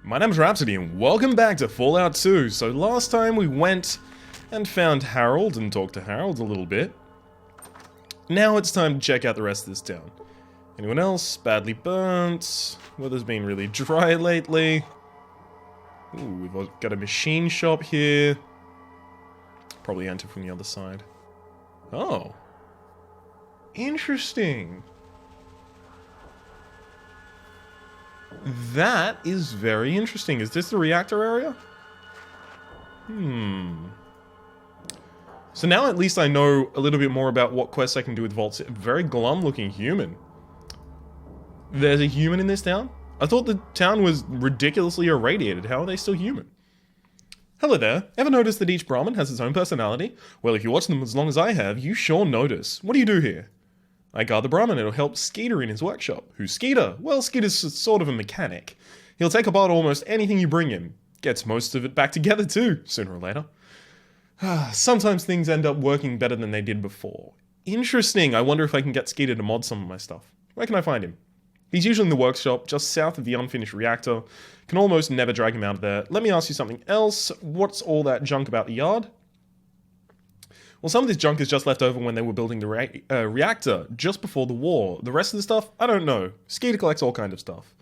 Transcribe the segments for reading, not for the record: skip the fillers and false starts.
My name's Rhapsody and welcome back to Fallout 2. So last time we went and found Harold and talked to Harold a little bit. Now it's time to check out the rest of this town. Anyone else? Badly burnt. Weather's been really dry lately. Ooh, we've got a machine shop here. Probably enter from the other side. Oh. Interesting. That is very interesting. Is this the reactor area? So now at least I know a little bit more about what quests I can do with Vault. Very glum looking human. There's a human in this town? I thought the town was ridiculously irradiated. How are they still human? Hello there. Ever noticed that each Brahmin has its own personality? Well, if you watch them as long as I have, you sure notice. What do you do here? I guard the Brahmin and it'll help Skeeter in his workshop. Who's Skeeter? Well, Skeeter's sort of a mechanic. He'll take apart almost anything you bring him. Gets most of it back together too, sooner or later. Sometimes things end up working better than they did before. Interesting. I wonder if I can get Skeeter to mod some of my stuff. Where can I find him? He's usually in the workshop, just south of the unfinished reactor. Can almost never drag him out of there. Let me ask you something else. What's all that junk about the yard? Well, some of this junk is just left over when they were building the reactor, just before the war. The rest of the stuff, I don't know. Skeeter collects all kinds of stuff.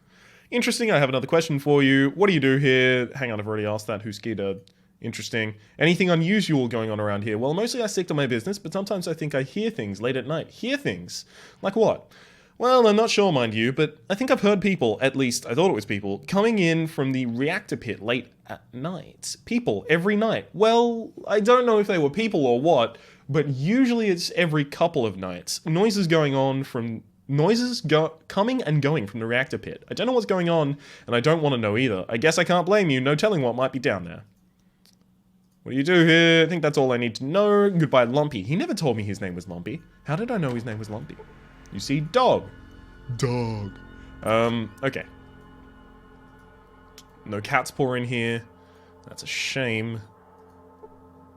Interesting, I have another question for you. What do you do here? Hang on, I've already asked that. Who's Skeeter? Interesting. Anything unusual going on around here? Well, mostly I stick to my business, but sometimes I think I hear things late at night. Hear things? Like what? Well, I'm not sure, mind you, but I think I've heard people, at least I thought it was people, coming in from the reactor pit late at night. People, every night. Well, I don't know if they were people or what, but usually it's every couple of nights. Noises going on from... coming and going from the reactor pit. I don't know what's going on, and I don't want to know either. I guess I can't blame you, no telling what might be down there. What do you do here? I think that's all I need to know. Goodbye, Lumpy. He never told me his name was Lumpy. How did I know his name was Lumpy? You see, dog. Dog. Okay. No cat's paw in here. That's a shame.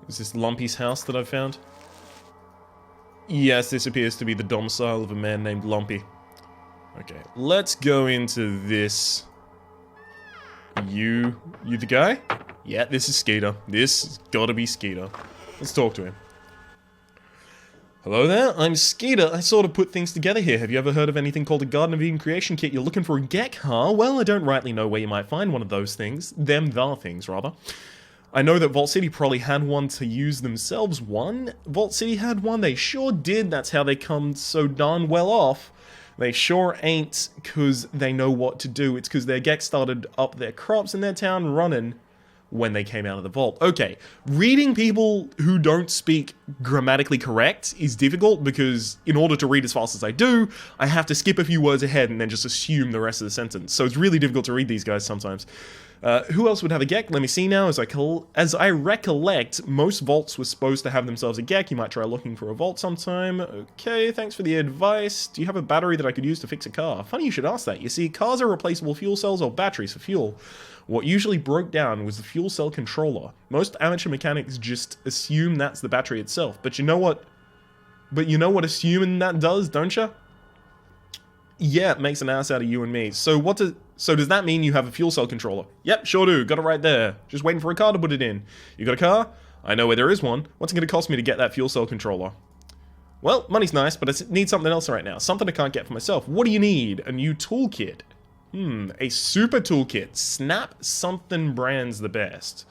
Is this Lumpy's house that I've found? Yes, this appears to be the domicile of a man named Lumpy. Okay, let's go into this. You the guy? Yeah, this is Skeeter. This has gotta be Skeeter. Let's talk to him. Hello there, I'm Skeeter. I sort of put things together here. Have you ever heard of anything called a Garden of Eden creation kit? You're looking for a Gek, huh? Well, I don't rightly know where you might find one of those things. The things, rather. I know that Vault City probably had one to use themselves. Vault City had one? They sure did. That's how they come so darn well off. They sure ain't because they know what to do. It's because their Gek started up their crops in their town running when they came out of the vault. Okay, reading people who don't speak grammatically correct is difficult because in order to read as fast as I do, I have to skip a few words ahead and then just assume the rest of the sentence. So it's really difficult to read these guys sometimes. Who else would have a Gek? Let me see now. As I recollect, most vaults were supposed to have themselves a Gek. You might try looking for a vault sometime. Okay, thanks for the advice. Do you have a battery that I could use to fix a car? Funny you should ask that. You see, cars are replaceable fuel cells or batteries for fuel. What usually broke down was the fuel cell controller. Most amateur mechanics just assume that's the battery itself. But you know what? Assuming that does, don't you? Yeah, it makes an ass out of you and me. So does that mean you have a fuel cell controller? Yep, sure do. Got it right there. Just waiting for a car to put it in. You got a car? I know where there is one. What's it going to cost me to get that fuel cell controller? Well, money's nice, but I need something else right now. Something I can't get for myself. What do you need? A new toolkit. A super toolkit. Snap something brand's the best.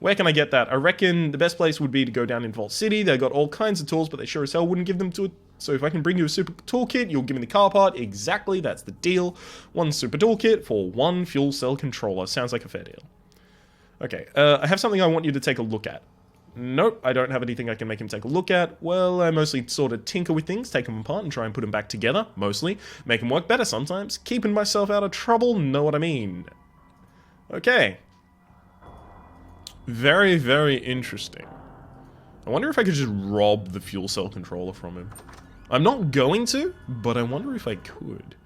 Where can I get that? I reckon the best place would be to go down in Vault City. They've got all kinds of tools, but they sure as hell wouldn't give them to it. So if I can bring you a super toolkit, you'll give me the car part. Exactly, that's the deal. One super toolkit for one fuel cell controller. Sounds like a fair deal. Okay, I have something I want you to take a look at. Nope, I don't have anything I can make him take a look at. Well, I mostly sort of tinker with things, take them apart and try and put them back together, mostly. Make them work better sometimes. Keeping myself out of trouble, know what I mean. Okay. Very, very interesting. I wonder if I could just rob the fuel cell controller from him. I'm not going to, but I wonder if I could.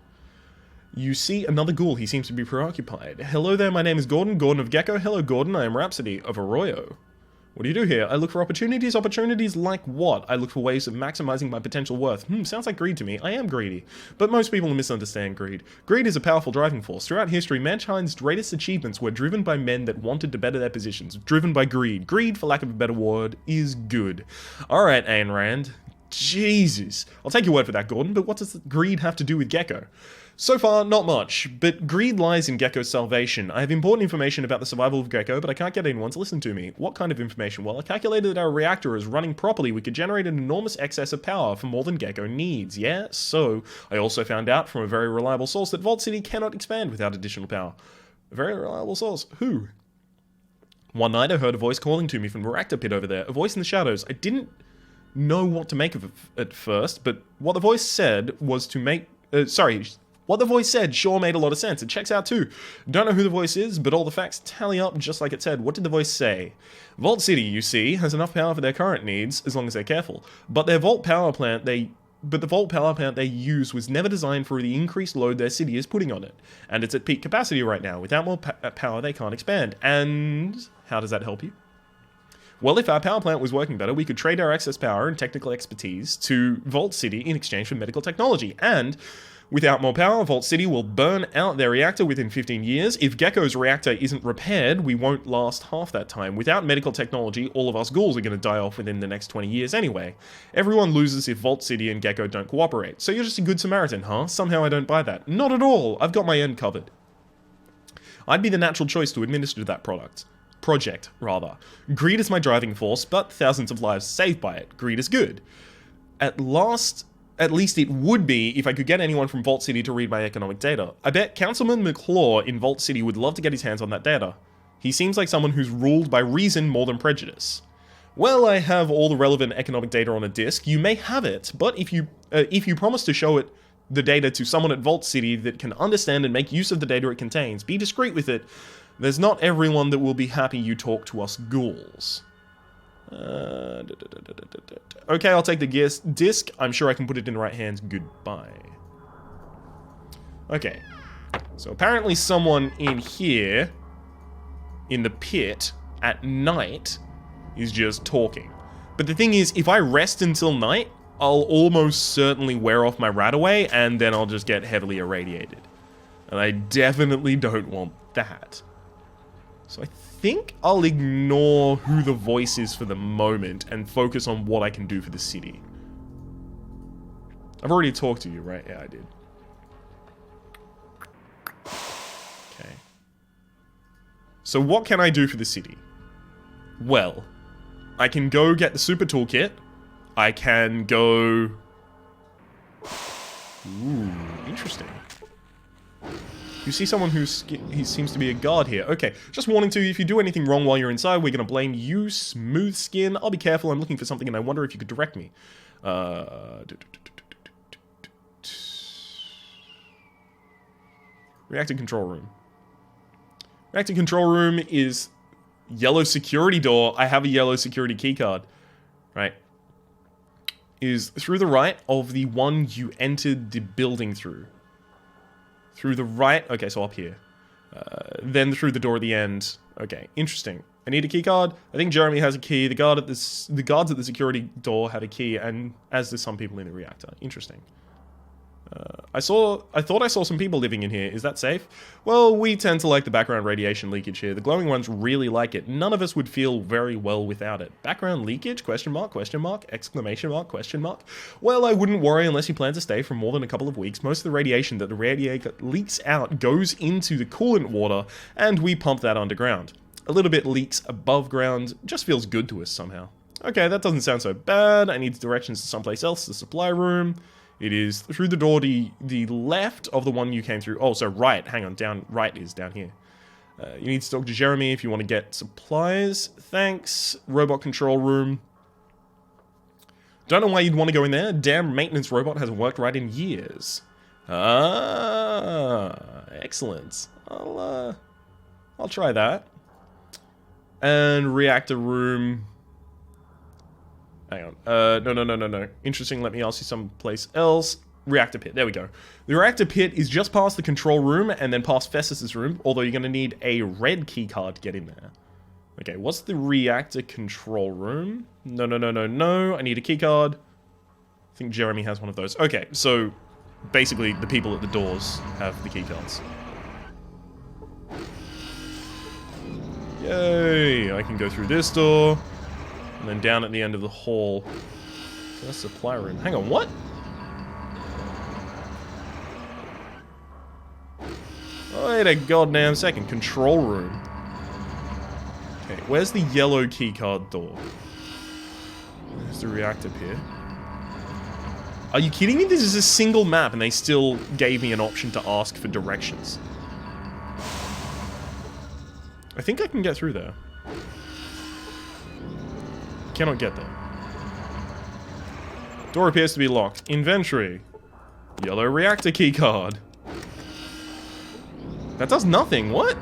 You see another ghoul, he seems to be preoccupied. Hello there, my name is Gordon of Gecko. Hello Gordon, I am Rhapsody of Arroyo. What do you do here? I look for opportunities. Opportunities like what? I look for ways of maximizing my potential worth. Sounds like greed to me. I am greedy. But most people misunderstand greed. Greed is a powerful driving force. Throughout history, mankind's greatest achievements were driven by men that wanted to better their positions. Driven by greed. Greed, for lack of a better word, is good. Alright, Ayn Rand. Jesus. I'll take your word for that, Gordon, but what does greed have to do with Gecko? So far, not much, but greed lies in Gecko's salvation. I have important information about the survival of Gecko, but I can't get anyone to listen to me. What kind of information? Well, I calculated that our reactor is running properly. We could generate an enormous excess of power for more than Gecko needs, yeah? So, I also found out from a very reliable source that Vault City cannot expand without additional power. A very reliable source. Who? One night I heard a voice calling to me from the reactor pit over there. A voice in the shadows. I didn't know what to make of it at first, but what the voice said was to make... What the voice said sure made a lot of sense. It checks out too. Don't know who the voice is, but all the facts tally up just like it said. What did the voice say? Vault City, you see, has enough power for their current needs, as long as they're careful. But the Vault power plant they use was never designed for the increased load their city is putting on it. And it's at peak capacity right now. Without more power, they can't expand. And how does that help you? Well, if our power plant was working better, we could trade our excess power and technical expertise to Vault City in exchange for medical technology. And without more power, Vault City will burn out their reactor within 15 years. If Gecko's reactor isn't repaired, we won't last half that time. Without medical technology, all of us ghouls are going to die off within the next 20 years anyway. Everyone loses if Vault City and Gecko don't cooperate. So you're just a good Samaritan, huh? Somehow I don't buy that. Not at all. I've got my end covered. I'd be the natural choice to administer that project. Greed is my driving force, but thousands of lives saved by it. Greed is good. At least it would be if I could get anyone from Vault City to read my economic data. I bet Councilman McClaw in Vault City would love to get his hands on that data. He seems like someone who's ruled by reason more than prejudice. Well, I have all the relevant economic data on a disk. You may have it, but if you promise to show the data to someone at Vault City that can understand and make use of the data it contains, be discreet with it. There's not everyone that will be happy you talk to us ghouls. Okay, I'll take the disc. I'm sure I can put it in the right hands. Goodbye. Okay. So apparently someone in here, in the pit, at night, is just talking. But the thing is, if I rest until night, I'll almost certainly wear off my rat away, and then I'll just get heavily irradiated. And I definitely don't want that. So I think I'll ignore who the voice is for the moment and focus on what I can do for the city. I've already talked to you, right? Yeah, I did. Okay. So what can I do for the city? Well, I can go get the super toolkit. I can go... Ooh, interesting. You see someone he seems to be a guard here. Okay, just warning to you, if you do anything wrong while you're inside, we're going to blame you, Smooth Skin. I'll be careful, I'm looking for something and I wonder if you could direct me. Reactor control room. Reactor control room is yellow security door. I have a yellow security keycard. Right. Is through the right of the one you entered the building through. Through the right, okay, so up here. Then through the door at the end. Okay, interesting. I need a key card. I think Jeremy has a key. The guards at the security door have a key, and as do some people in the reactor. Interesting. I thought I saw some people living in here. Is that safe? Well, we tend to like the background radiation leakage here. The glowing ones really like it. None of us would feel very well without it. Background leakage? Question mark, exclamation mark, question mark. Well, I wouldn't worry unless you plan to stay for more than a couple of weeks. Most of the radiation that the radiator leaks out goes into the coolant water, and we pump that underground. A little bit leaks above ground. Just feels good to us somehow. Okay, that doesn't sound so bad. I need directions to someplace else, the supply room. It is through the door to the left of the one you came through. Oh, so right. Hang on. Right is down here. You need to talk to Jeremy if you want to get supplies. Thanks. Robot control room. Don't know why you'd want to go in there. Damn maintenance robot hasn't worked right in years. Ah, excellent. I'll try that. And reactor room. Hang on. No. Interesting, let me ask you someplace else. Reactor pit, there we go. The reactor pit is just past the control room and then past Festus's room, although you're going to need a red key card to get in there. Okay, what's the reactor control room? No, no, no, no, no. I need a keycard. I think Jeremy has one of those. Okay, so basically the people at the doors have the keycards. Yay! I can go through this door, and then down at the end of the hall. So that's the supply room. Hang on, what? Wait a goddamn second. Control room. Okay, where's the yellow keycard door? There's the reactor here. Are you kidding me? This is a single map and they still gave me an option to ask for directions. I think I can get through there. Cannot get there. Door appears to be locked. Inventory. Yellow reactor keycard. That does nothing. What?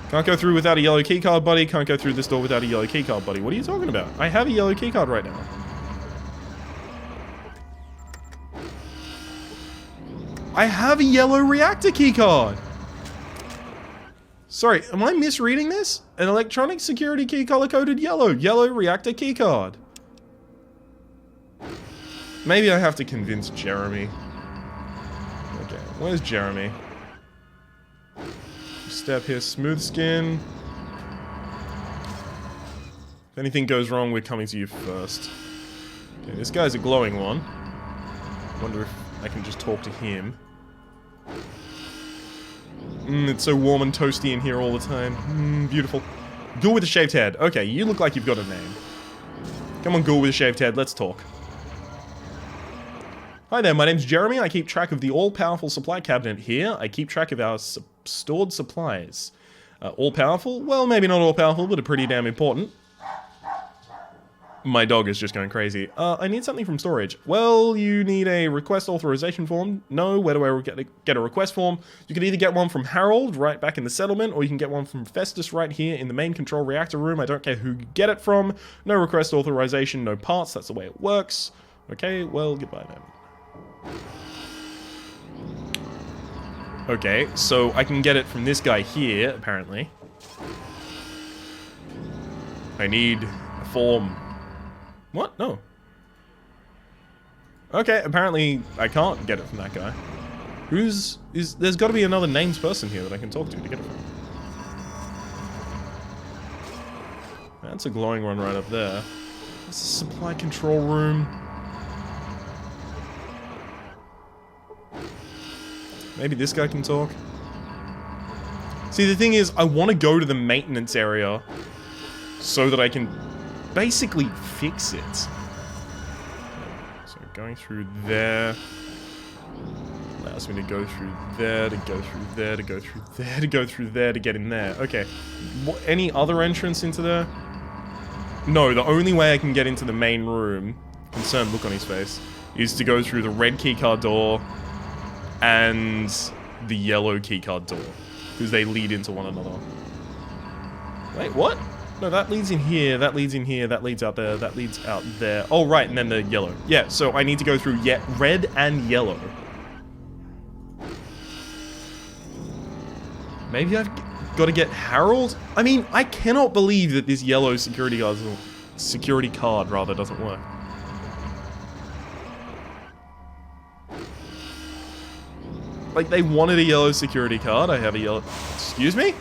Can't go through without a yellow keycard, buddy. Can't go through this door without a yellow keycard, buddy. What are you talking about? I have a yellow keycard right now. I have a yellow reactor keycard. Sorry, am I misreading this? An electronic security key color-coded yellow. Yellow reactor keycard. Maybe I have to convince Jeremy. Okay, where's Jeremy? Step here, smooth skin. If anything goes wrong, we're coming to you first. Okay, this guy's a glowing one. Wonder if I can just talk to him. It's so warm and toasty in here all the time. Beautiful. Ghoul with a shaved head. Okay, you look like you've got a name. Come on, Ghoul with a shaved head, let's talk. Hi there, my name's Jeremy. I keep track of the all-powerful supply cabinet here. I keep track of our stored supplies. All-powerful? Well, maybe not all-powerful, but pretty damn important. My dog is just going crazy. I need something from storage. Well, you need a request authorization form. No, where do I get a request form? You can either get one from Harold, right back in the settlement, or you can get one from Festus right here in the main control reactor room. I don't care who you get it from. No request authorization, no parts. That's the way it works. Okay, well, goodbye then. Okay, so I can get it from this guy here, apparently. I need a form. What? No. Okay, apparently I can't get it from that guy. There's got to be another named person here that I can talk to get it from. That's a glowing one right up there. That's the supply control room. Maybe this guy can talk. See, the thing is, I want to go to the maintenance area so that I can basically fix it. So going through there allows me to go through there, to go through there, to go through there, to go through there, to get in there. Okay. What, any other entrance into there? No, the only way I can get into the main room, concerned look on his face, is to go through the red keycard door and the yellow keycard door, because they lead into one another. Wait, what? No, that leads in here, that leads in here, that leads out there, that leads out there. Oh, right, and then the yellow. Yeah, so I need to go through red and yellow. Maybe I've got to get Harold? I mean, I cannot believe that this yellow security card doesn't work. Like, they wanted a yellow security card. I have a yellow... Excuse me?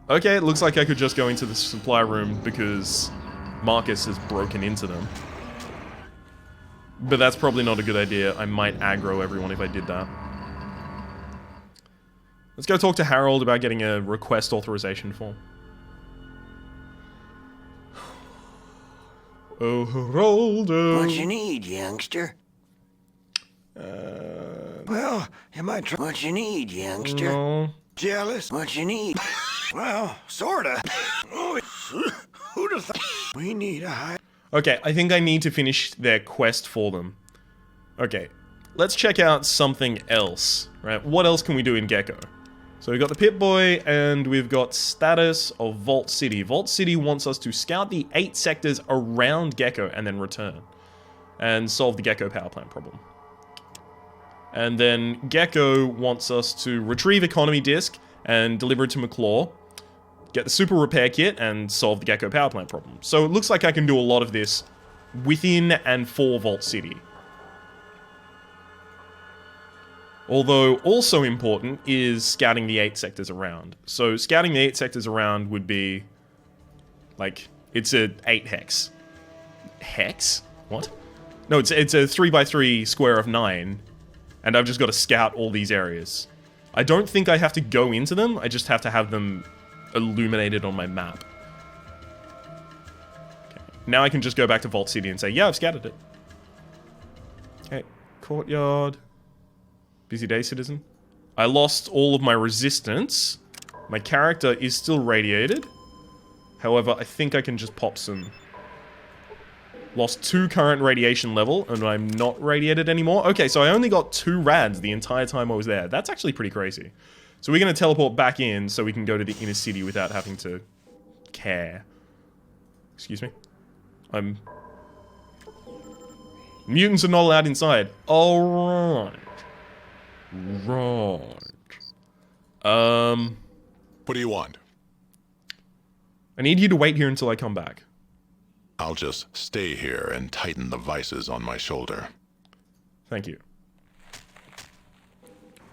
Okay, it looks like I could just go into the supply room because Marcus has broken into them. But that's probably not a good idea. I might aggro everyone if I did that. Let's go talk to Harold about getting a request authorization form. Oh, Harold. What you need, youngster? Well, you might try. What you need, youngster? No. Jealous? What you need? Well, sorta. Who'd have thought? We need a high... Okay, I think I need to finish their quest for them. Okay, let's check out something else, right? What else can we do in Gecko? So we've got the Pip-Boy, and we've got status of Vault City. Vault City wants us to scout the 8 sectors around Gecko and then return. And solve the Gecko power plant problem. And then Gecko wants us to retrieve Economy Disk and deliver it to McClaw. get the super repair kit, and solve the Gecko power plant problem. So it looks like I can do a lot of this within and for Vault City. Although, also important is scouting the 8 sectors around. So scouting the 8 sectors around would be, like, it's a 8 hex. Hex? What? No, it's a 3x3 square of 9, and I've just got to scout all these areas. I don't think I have to go into them, I just have to have them illuminated on my map. Okay. Now I can just go back to Vault City and say, yeah, I've scouted it. Okay, courtyard. Busy day, citizen. I lost all of my resistance. My character is still radiated. However, I think I can just pop some... Lost 2 current radiation level, and I'm not radiated anymore. Okay, so I only got 2 rads the entire time I was there. That's actually pretty crazy. So we're going to teleport back in so we can go to the inner city without having to care. Excuse me? Mutants are not allowed inside. Alright. Right. What do you want? I need you to wait here until I come back. I'll just stay here and tighten the vices on my shoulder. Thank you.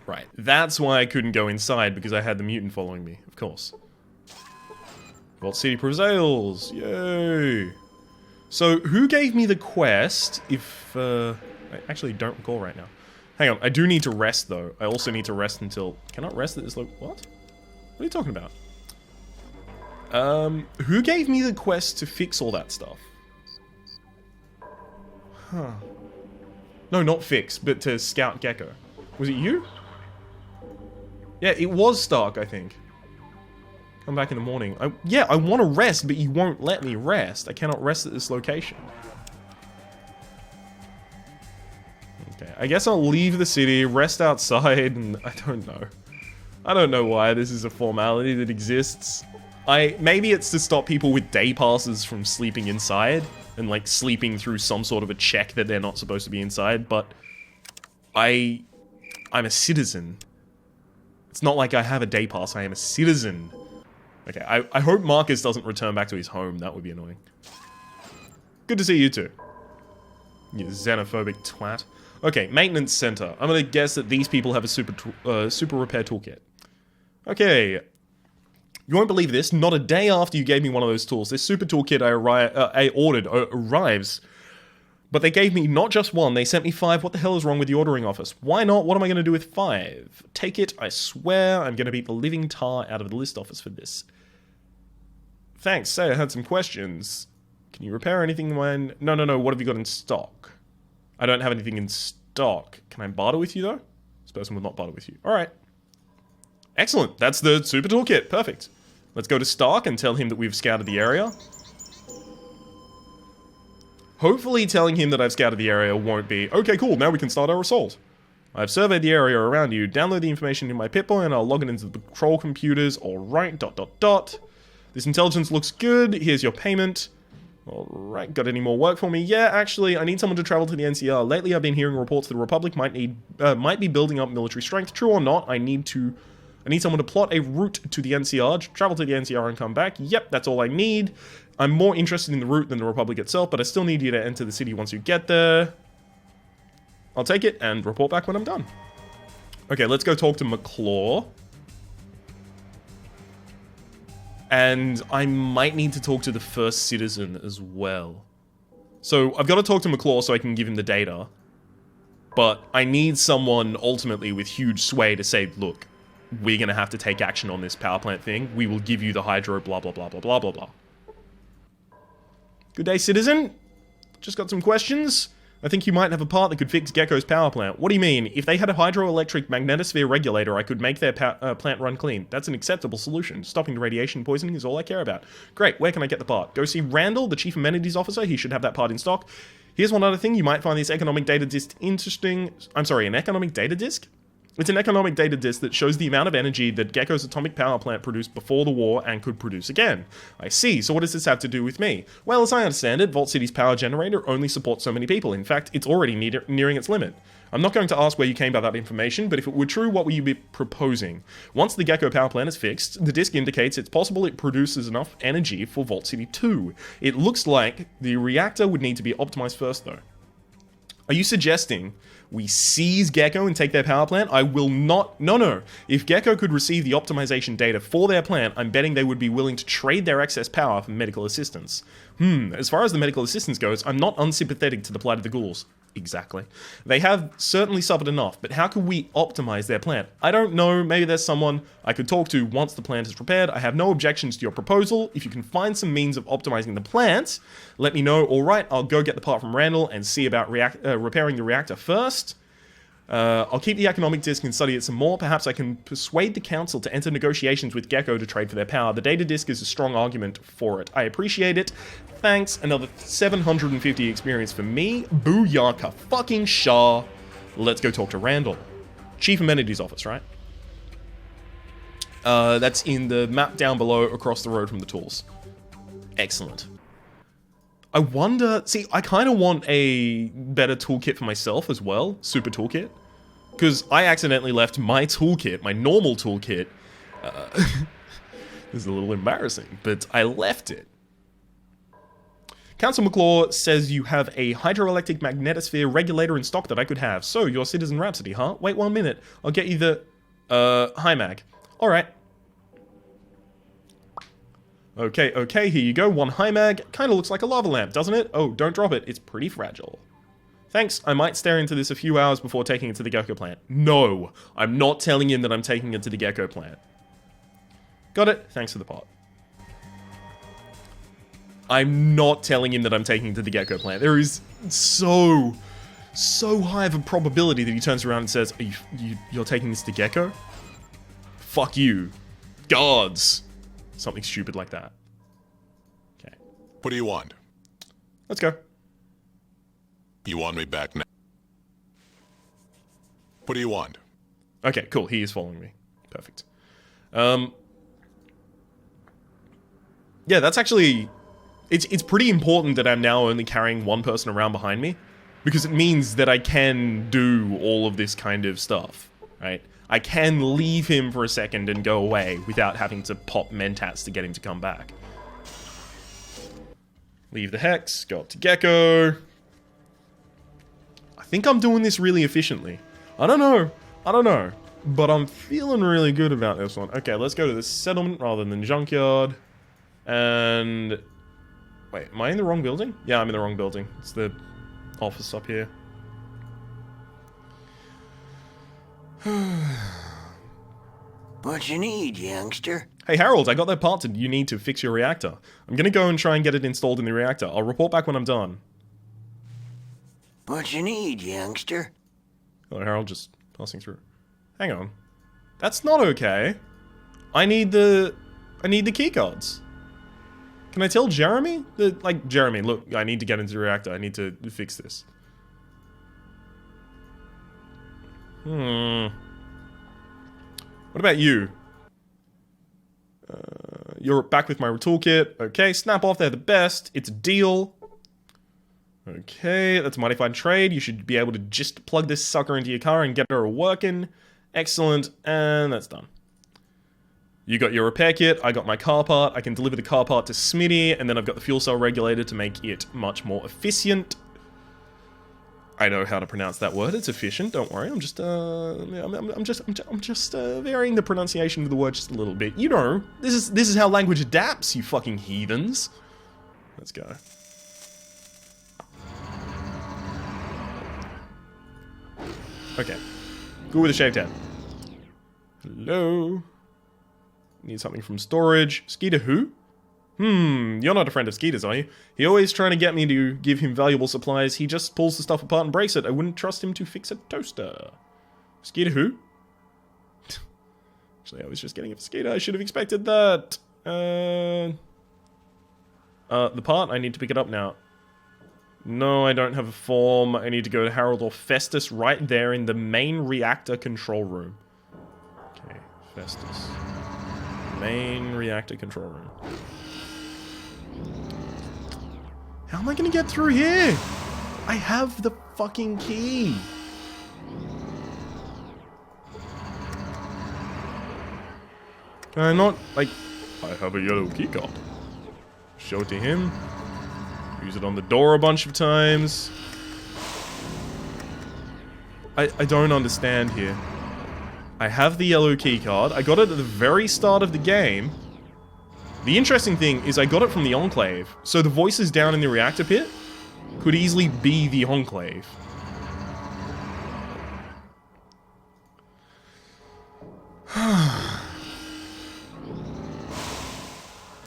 Right. That's why I couldn't go inside, because I had the mutant following me, of course. Vault City prevails! Yay! So, who gave me the quest if, I actually don't recall right now. Hang on, I do need to rest, though. I also need to rest until... Cannot rest at this what? What are you talking about? Who gave me the quest to fix all that stuff? Huh. No, not fix, but to scout Gecko. Was it you? Yeah, it was Stark, I think. Come back in the morning. Yeah, I want to rest, but you won't let me rest. I cannot rest at this location. Okay, I guess I'll leave the city, rest outside, and I don't know. I don't know why this is a formality that exists. Maybe it's to stop people with day passes from sleeping inside, and like sleeping through some sort of a check that they're not supposed to be inside, but I'm a citizen. It's not like I have a day pass, I am a citizen. Okay, I hope Marcus doesn't return back to his home, that would be annoying. Good to see you two. You xenophobic twat. Okay, maintenance center. I'm gonna guess that these people have a super repair toolkit. Okay. You won't believe this, not a day after you gave me one of those tools, this super toolkit I ordered arrives. But they gave me not just one, they sent me 5. What the hell is wrong with the ordering office? Why not? What am I going to do with 5? Take it, I swear, I'm going to beat the living tar out of the list office for this. Thanks, say I had some questions. Can you repair anything when... No, what have you got in stock? I don't have anything in stock. Can I barter with you, though? This person will not barter with you. Alright. Excellent, that's the super toolkit, perfect. Let's go to Stark and tell him that we've scouted the area. Hopefully telling him that I've scouted the area won't be, okay cool, now we can start our assault. I've surveyed the area around you, download the information in my Pip-Boy and I'll log it into the patrol computers, alright, ... This intelligence looks good, here's your payment. Alright, got any more work for me? Yeah, actually, I need someone to travel to the NCR. Lately I've been hearing reports the Republic might be building up military strength. True or not, I need someone to plot a route to the NCR, travel to the NCR and come back. Yep, that's all I need. I'm more interested in the route than the Republic itself, but I still need you to enter the city once you get there. I'll take it and report back when I'm done. Okay, let's go talk to McClaw. And I might need to talk to the first citizen as well. So I've got to talk to McClaw so I can give him the data. But I need someone ultimately with huge sway to say, look, we're going to have to take action on this power plant thing. We will give you the hydro, blah, blah, blah, blah, blah, blah, blah. Good day, citizen. Just got some questions. I think you might have a part that could fix Gecko's power plant. What do you mean? If they had a hydroelectric magnetosphere regulator, I could make their plant run clean. That's an acceptable solution. Stopping the radiation poisoning is all I care about. Great, where can I get the part? Go see Randall, the Chief Amenities Officer. He should have that part in stock. Here's one other thing. You might find this economic data disk interesting. I'm sorry, an economic data disk? It's an economic data disk that shows the amount of energy that Gecko's atomic power plant produced before the war and could produce again. I see, so what does this have to do with me? Well, as I understand it, Vault City's power generator only supports so many people. In fact, it's already nearing its limit. I'm not going to ask where you came by that information, but if it were true, what would you be proposing? Once the Gecko power plant is fixed, the disk indicates it's possible it produces enough energy for Vault City 2. It looks like the reactor would need to be optimized first, though. Are you suggesting we seize Gecko and take their power plant? I will not. No. If Gecko could receive the optimization data for their plant, I'm betting they would be willing to trade their excess power for medical assistance. As far as the medical assistance goes, I'm not unsympathetic to the plight of the ghouls. Exactly. They have certainly suffered enough, but how could we optimize their plant? I don't know, maybe there's someone I could talk to once the plant is prepared. I have no objections to your proposal. If you can find some means of optimizing the plant, let me know. Alright, I'll go get the part from Randall and see about repairing the reactor first. I'll keep the economic disk and study it some more. Perhaps I can persuade the council to enter negotiations with Gecko to trade for their power. The data disk is a strong argument for it. I appreciate it. Thanks. Another 750 experience for me. Booyaka fucking Shah. Let's go talk to Randall. Chief Amenities Office, right? That's in the map down below across the road from the tools. Excellent. I wonder... See, I kind of want a better toolkit for myself as well. Super toolkit. Because I accidentally left my toolkit, my normal toolkit. This is a little embarrassing, but I left it. Council McClaw says you have a hydroelectric magnetosphere regulator in stock that I could have. So, you're Citizen Rhapsody, huh? Wait 1 minute. I'll get you the... Hi, Mag. Alright. Okay, here you go. 1 high mag. Kinda looks like a lava lamp, doesn't it? Oh, don't drop it. It's pretty fragile. Thanks. I might stare into this a few hours before taking it to the Gecko plant. No, I'm not telling him that I'm taking it to the Gecko plant. Got it. Thanks for the pot. I'm not telling him that I'm taking it to the Gecko plant. There is so high of a probability that he turns around and says, you're taking this to Gecko? Fuck you. Gods. Something stupid like that. Okay. What do you want? Let's go. You want me back now? What do you want? Okay, cool. He is following me. Perfect. Yeah, that's actually... It's pretty important that I'm now only carrying one person around behind me, because it means that I can do all of this kind of stuff, right? I can leave him for a second and go away without having to pop mentats to get him to come back. Leave the Hex, go up to Gecko. I think I'm doing this really efficiently. I don't know. But I'm feeling really good about this one. Okay, let's go to the settlement rather than junkyard. And... Wait, am I in the wrong building? Yeah, I'm in the wrong building. It's the office up here. What you need, youngster? Hey Harold, I got that part you need to fix your reactor. I'm gonna go and try and get it installed in the reactor. I'll report back when I'm done. What you need, youngster? Hello Harold, just passing through. Hang on. That's not okay. I need the keycards. Can I tell Jeremy? Jeremy, look, I need to get into the reactor. I need to fix this. What about you? You're back with my toolkit. Okay, snap off, they're the best. It's a deal. Okay, that's a modified trade. You should be able to just plug this sucker into your car and get her working. Excellent, and that's done. You got your repair kit, I got my car part. I can deliver the car part to Smitty, and then I've got the fuel cell regulator to make it much more efficient. I know how to pronounce that word. It's efficient. Don't worry. I'm just varying the pronunciation of the word just a little bit. You know, this is how language adapts. You fucking heathens. Let's go. Okay. Good with a shaved head. Hello. Need something from storage. Skeeter who? You're not a friend of Skeeter's, are you? He always trying to get me to give him valuable supplies. He just pulls the stuff apart and breaks it. I wouldn't trust him to fix a toaster. Skeeter who? Actually, I was just getting it for Skeeter. I should have expected that. The part, I need to pick it up now. No, I don't have a form. I need to go to Harold or Festus right there in the main reactor control room. Okay, Festus. Main reactor control room. How am I gonna get through here? I have the fucking key. Can I not, like, I have a yellow keycard. Show it to him. Use it on the door a bunch of times. I don't understand here. I have the yellow keycard. I got it at the very start of the game. The interesting thing is I got it from the Enclave. So the voices down in the reactor pit could easily be the Enclave.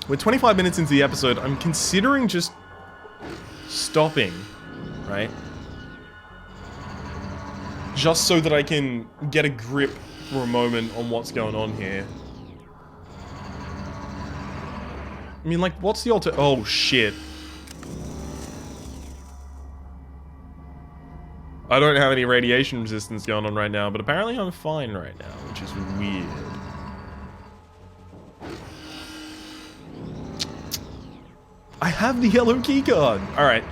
We're 25 minutes into the episode. I'm considering just stopping, right? Just so that I can get a grip for a moment on what's going on here. I mean, like, what's the oh, shit. I don't have any radiation resistance going on right now, but apparently I'm fine right now, which is weird. I have the yellow keycard. Alright.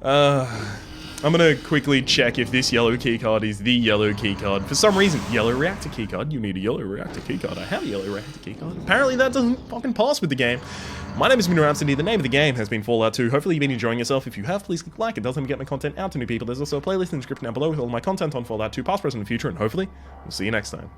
I'm gonna quickly check if this yellow keycard is the yellow keycard. For some reason, yellow reactor keycard. You need a yellow reactor keycard. I have a yellow reactor keycard. Apparently that doesn't fucking pass with the game. My name has been Rhapsody. The name of the game has been Fallout 2. Hopefully you've been enjoying yourself. If you have, please click like. It does help me get my content out to new people. There's also a playlist in the description down below with all my content on Fallout 2, past, present, and future. And hopefully, we'll see you next time.